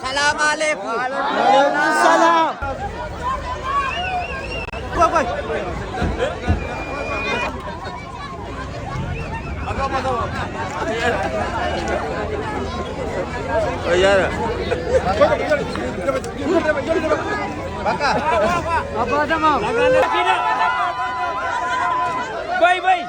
सलाम अलैकुम। सलाम। Baik, baik.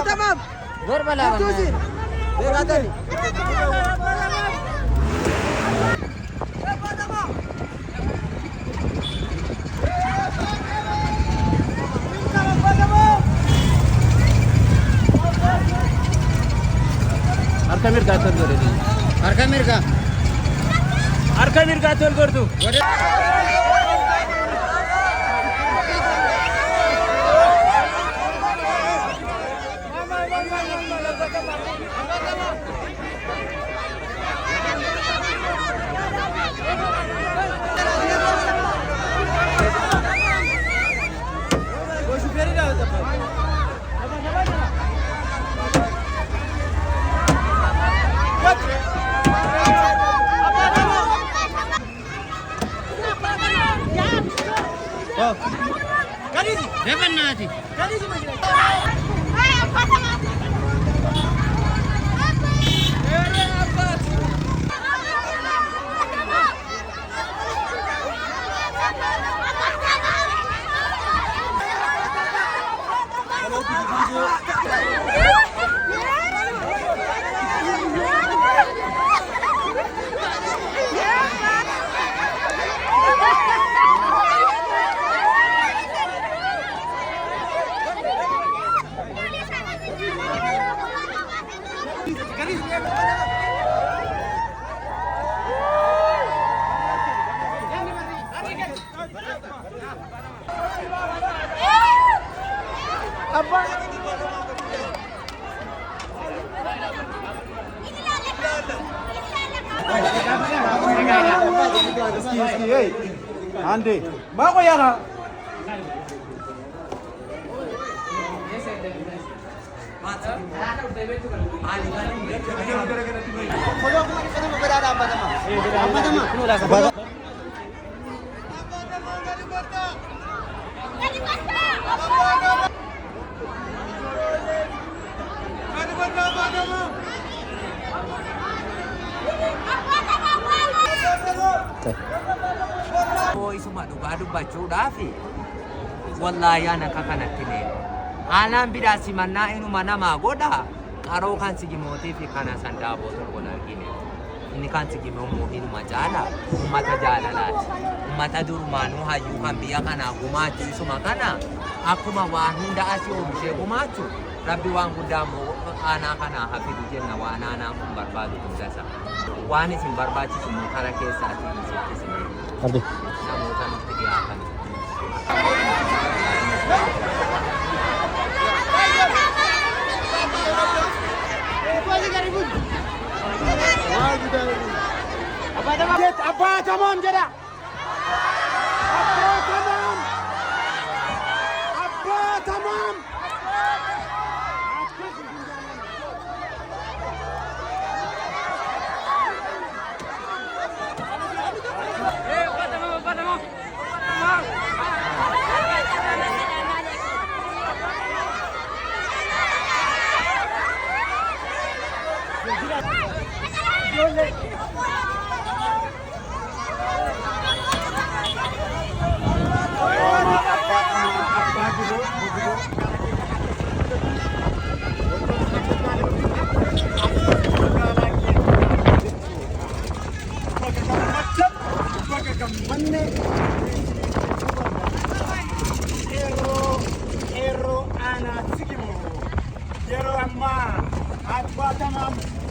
Tamam. Ver bana. Arka mirga tol gordu. Ande, bako yana. Isuma dhugaa dubbachuudhaafi wallaahi ana akka kanatti leena. Aanaan biraa simannaa inuma namaa godha qaroo kan sigimootii fi kana sandaaboo tokko argine. Inni kan sigimoomoo inuma caala uummata jaalalaati. Uummata durumaanuu hayyuu kan biyya kanaa gumaachuu isuma kana akkuma waan hunda asii oomishee gumaachuu rabbi waan guddaa immoo aanaa kanaa hafidu jenna waan aanaan kun barbaadu hundasa. Waan isin barbaachisu immoo kara keessaatii isin namoota nutti dhiyaatan. Abbaa tamam jedha. Abbaa tamam.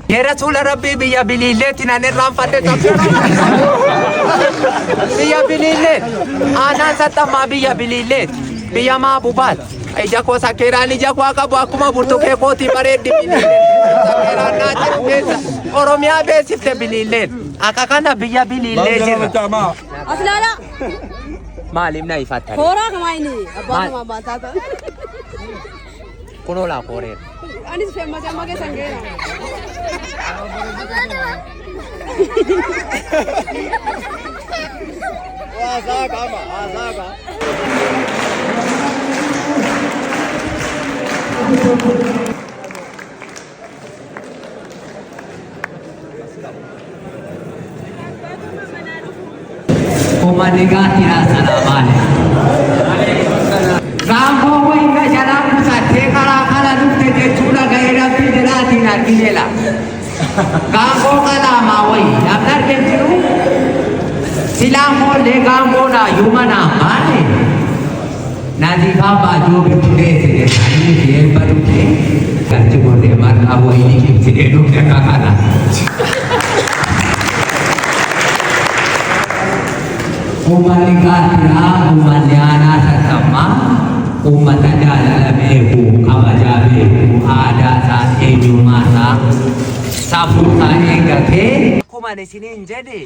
Ya Rasul Rabbi biya bililletin anirraan fadde biya bilillet aanaan saxxammaa biya bilillet biya maabubaat ija koo sakkeeraan ija koo qabu akkuma burtuqee kootii bareeddi bilillet sakkeeraan naa jiru keessa Oromiyaa beeksifte bilillet akka kana biya bilillee jirra. Aslaala. Maaliif na ifattani? Kooraa kamaayini abbaa namaa baataata. Kunoo laa kooree. Anis fe'ammatee amma keessa hin geera. Komandigaatiidha salaamaale. Gaangoo wayinga jalaa kusattee karaa kana dhufte jechuudha ga'ee rabbii jedhaatiin argineela. Gaangoo qalaamaa wayii namni argee jiru silaan boollee gaangoodhaa yuuma naan baane naziifaa baajoo bittee sidee sanii fi eebba dhufte galchi boollee marqaa wayii kimsidee dhufte akka kana. Uummanni gaatiraa uummanni aanaa sassammaa uummata jaalala beeku kabajaa beeku aadaa isaa eenyummaa isaa safuu isaa eeggatee. Akkuma isiniin jedhe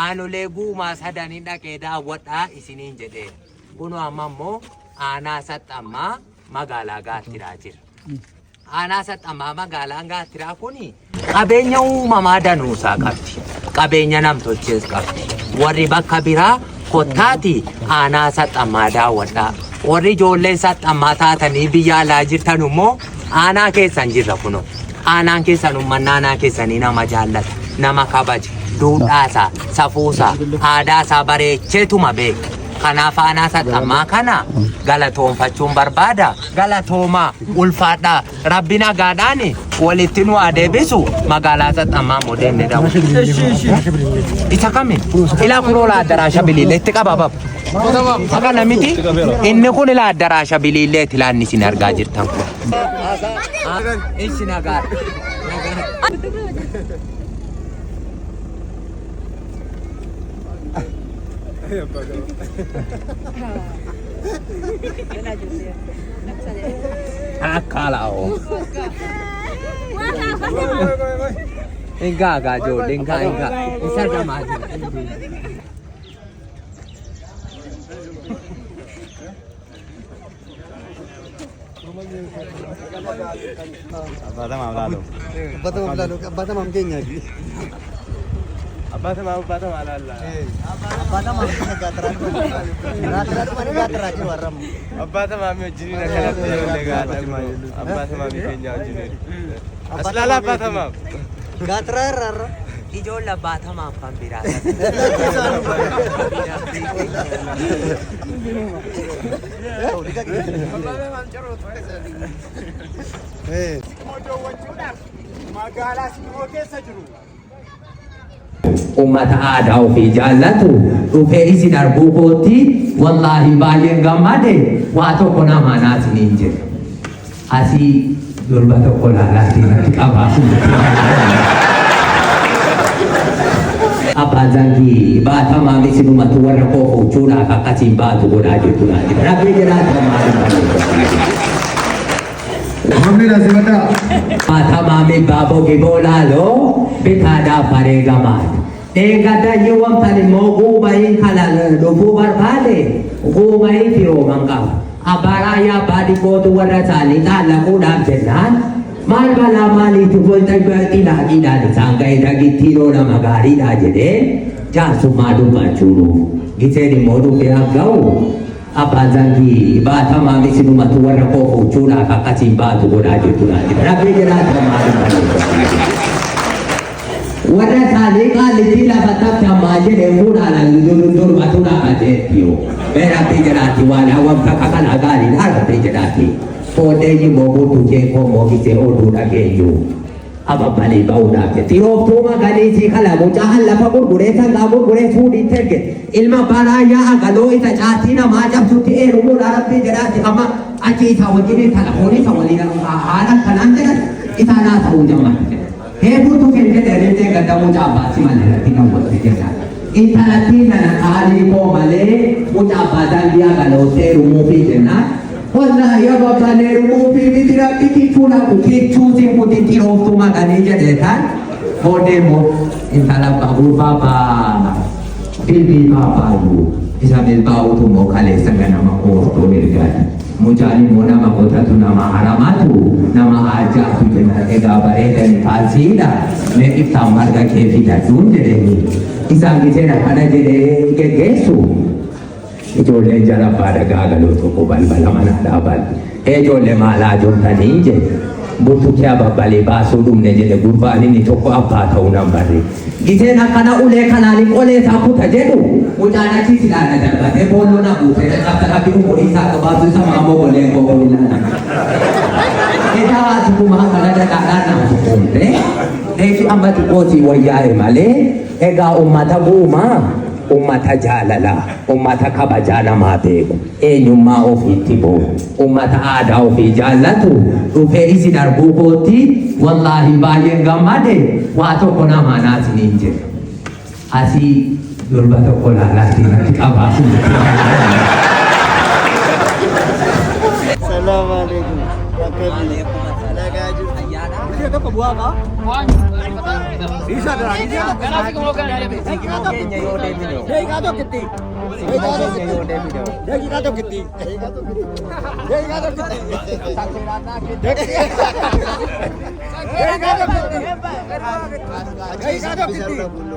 aanolee guumaa sadanii dhaqee daawwadhaa isiniin jedhe kunoo amma immoo aanaa saxxammaa magaalaa gaattiraa jira. Aanaa saxxammaa magaalaan gaattiraa kuni qabeenya uumamaa danuusaa qabdi. Qabeenya namtolchees qabdi. Warri bakka biraa kottaati aanaa saxxammaa daawwadhaa. Warri ijoolleen saxxammaa taatanii biyya alaa jirtan immoo aanaa keessan jirra kunoo. Aanaan keessan uummanni aanaa keessanii nama jaallata, nama kabaja, duudhaasaa, safuusaa, aadaasaa bareecheetuma beeka. Kanaaf aanaa saxxammaa kana galatoonfachuun barbaada. Galatoomaa ulfaadhaa rabbi nagaadhaan walitti nu adeebisu magaalaa saxxammaa modeenne daawwa. Isa kamiin ilaa kuroola addaraasha biliilleetti qaba babu. Akka namiti inni kun ilaa addaraasha biliilleetti ilaan isin argaa jirtan kun. Isin nagaadha. Akkalao. Enggak Jo, enggak. Bisa sama aja. Abata mam kenya lagi. Abata mam alala. Abata mam gatra mana gatra aja waram. Abata mam jini nak kalat lega Abata mam kenya jini. Aslala abata mam. Gatra rar. Ijoollee baatamaa afaan biraa. magaalaa Simoo keessa jiru. Ummata aadaa ofii jaallatu dhufee isin arguu kootti wallaahi baay'een gammade waa tokko nama naasiniin jedhe. Asii durba tokko laalaatiin ati qabaasu. Abbaan Zangii baatamaa misinumatu warra koo fuuchuudhaaf akkasiin baatu godhaa jechuudha. Rabbi jiraata maaliif Alhamdulillah sebada. baatamaa mi baaboo giboo laaloo bitaadhaaf bareegamaan. Eegata yiwwan kan immoo guubayin kana dhufuu barbaade guubayin firooman qaba. Abbaa yaa baadii kootu warra isaanii xaallaquudhaaf jennaan. Maal balaa maaliitu bolta ilaaqiidhaan isaan ga'e dhagittiiroo nama gaariidha jedhee jaarsummaa dubbachuudhuuf giseen immoo dhufee hagga'u abbaan Zangii baatamaa misinumatu warra koo fuuchuudhaaf akkasiin baatu godhaa jechuudha. Rabbi jiraata maaliif warra isaanii qaalitti lafa tabtamaa jedhee fuudhaan durbatu dhaabateettiyo. Rabbi jiraati waan hawwamta kakala gaariidha Rabbi jiraati. Foodee immoo guutuu jeekoo moogisee oduu dhageenyu. Ababbalee ba'uudhaaf jetti. Roobtuu magaliisii kala mucaan lafa gurguree sangaa gurguree fuudhiin terge. Ilma baay'aa agaloo isa caatii namaa cabsutti eerumuudha Rabbi jedhaati. Amma achi isa wajjin telefoonii isa waliin haala kanaan jedhan isaanaa ta'uu jammaate. Heebuutu kenne dheerintee gadda mucaa baasii malee irratti nawwatti jedha. Intalattiin kana qaalii koo malee mucaa baasaan biyyaa galoottee eerumuufi jennaan. Walla ya baba ne rumu fi bitira biti tuna ku kichuzi kutiti rofu magane jadetan modemo intala babu baba bibi baba yu isabel bau tu mokale sangana makosto nirgani mujani mona makota tu nama haramatu nama aja tu jena ega bareda ni kasida me ifta marga kefi da dun jedeni isangi jena kada jede gegesu ijoollee jara baadha gaagaloo tokko balbala mana dhaaban ijoollee maalaa jirtanii jedhe burtukkee ababbalee baasuu dhumne jedhe gurbaan inni tokko abbaa ta'uu nan barre giseen akkana ulee kanaan qolee isaa kuta jedhu mucaan achi silaana darbatee boolloo na buuse dhaqqabta qabbii umurii isaa qabaatu isa maamoo golee goolii laana edaa asukumaa kana dhaqaadhaan nama tuqumte reefi amma xiqqootii wayyaa'e malee egaa ummata bu'umaa ummata jaalala ummata kabajaa namaa beeku eenyummaa ofiitti boo'u ummata aadaa ofii jaallatu dhufee isin arguu kootti wallaahi baay'een gammade waa tokko nama naasiniin jedhe. Asii durba tokko laalaatiin ati qabaasu. Salaam alaikum. Dia tu buah apa? Bisa dah. Kenapa kamu kan ada besi? Dia kata keti. Dia kata keti. Dia kata keti.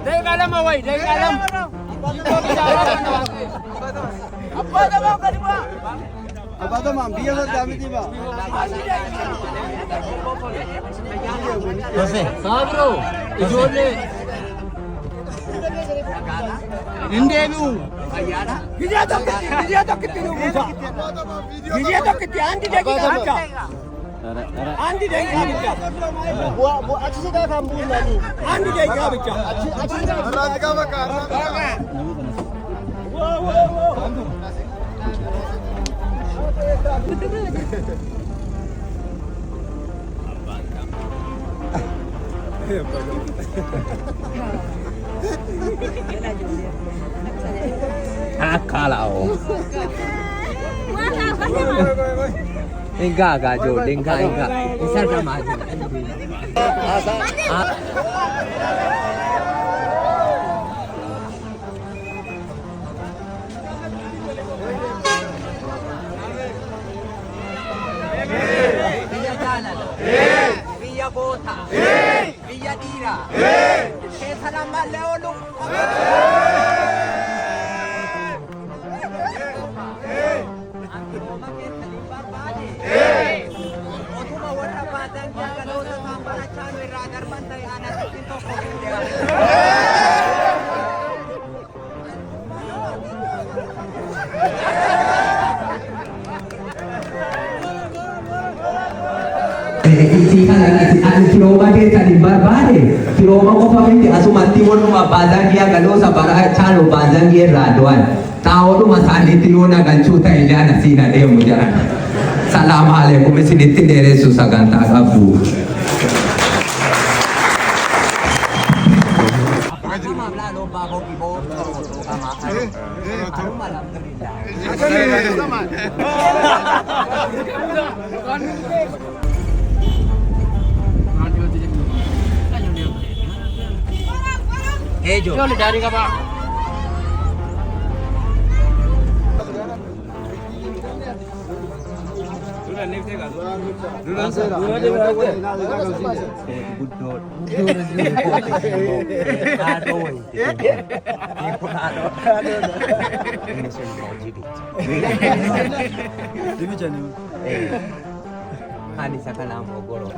Dia kata mawai. Dia kata. Apa tu mau kau buat? Apa tu mam? Biar saya kami tiba. Sabro, ijoollee. Hindeebi'u. Biyya tokkitti nu buusa. Biyya tokkitti andi daqiiqa akka. Andi daqiiqa bicha. Achi sidaa kan buusnani. Andi daqiiqa bicha. Achi sidaa bakka. Kalau enggak Jo, enggak. Bisa sama aja. Via Bota, Via Dira, Kesa nama Leolu. Otuma warra badan jaga dosa sambara chanu radar bantai anak itu Isi kan Kiroma dia tadi barbare. Kiroma ko pa hindi asumati mo nung bazan dia galo sa bara chalo bazan dia raduan. Tao tu masali tiyo na ganchuta ila na sina dia mo diyan. Salam alaikum siniti dere susaganta abu. जो dari ka ba Hani sakala mo goro.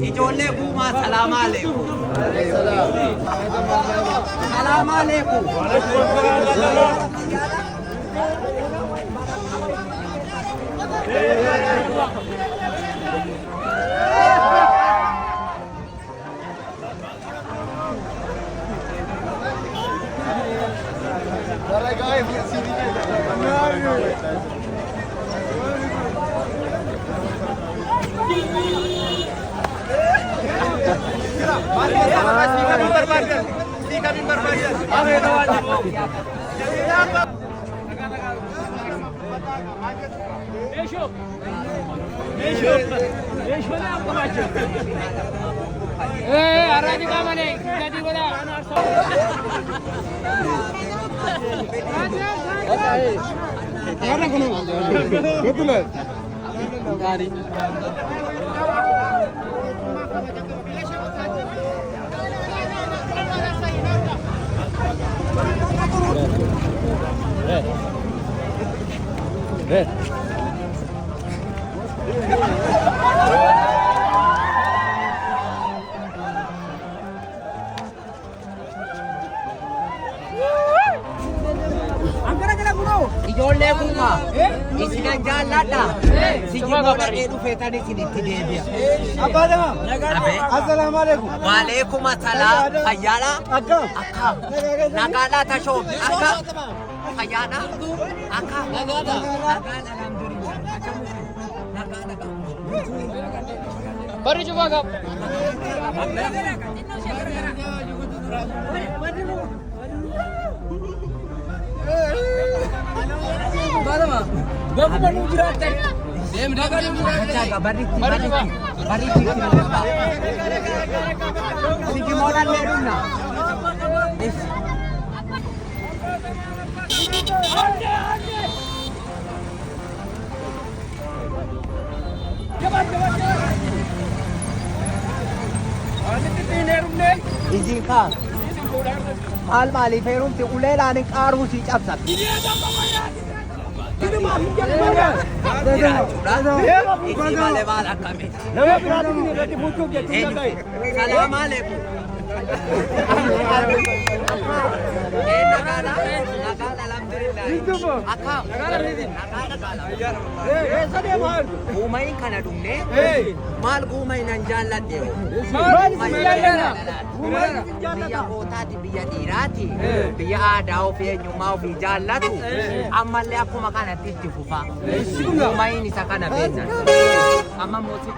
Ijoollee buumaa salaamaa aleekum. Salaamaa aleekum. Aradi ka mali. Jadi wala. Ijoollee buumaa isinan jaalladha. Sijjimoodha dhee dhufeetanii isinitti deebi'a. Assalamu alaikum. Waalaikum assalam. Fayyaadha? Akkam. Akkam. Nagaadhaa tashoom. Akkam. Fayyaadha? Akkam. Nagaadha. Nagaan alhamdulillah. Nagaa. Baru coba kap. Bapak baru jerat. Dia mendapat jaga barik. Sigi modan leruna. Cepat. Izin kak. Hal mali ferum ti ulelan ng karu si capsat. Ini mah jangan. Iki male wala kami. Nama berada ini berarti butuh dia tunda kai. Salam alaikum. Nagala alhamdulillah. Akam. Sadi mahal. Umay kana dungne. Mal umay nan jalladde. Mal jalan. Biyya hootaati biyya dhiiraati. Biyya aadaa ofii eenyummaa ofii jaallatu. Ammallee akkuma kanatti itti fufa. Umayin isa kana beekan. Amma mootii.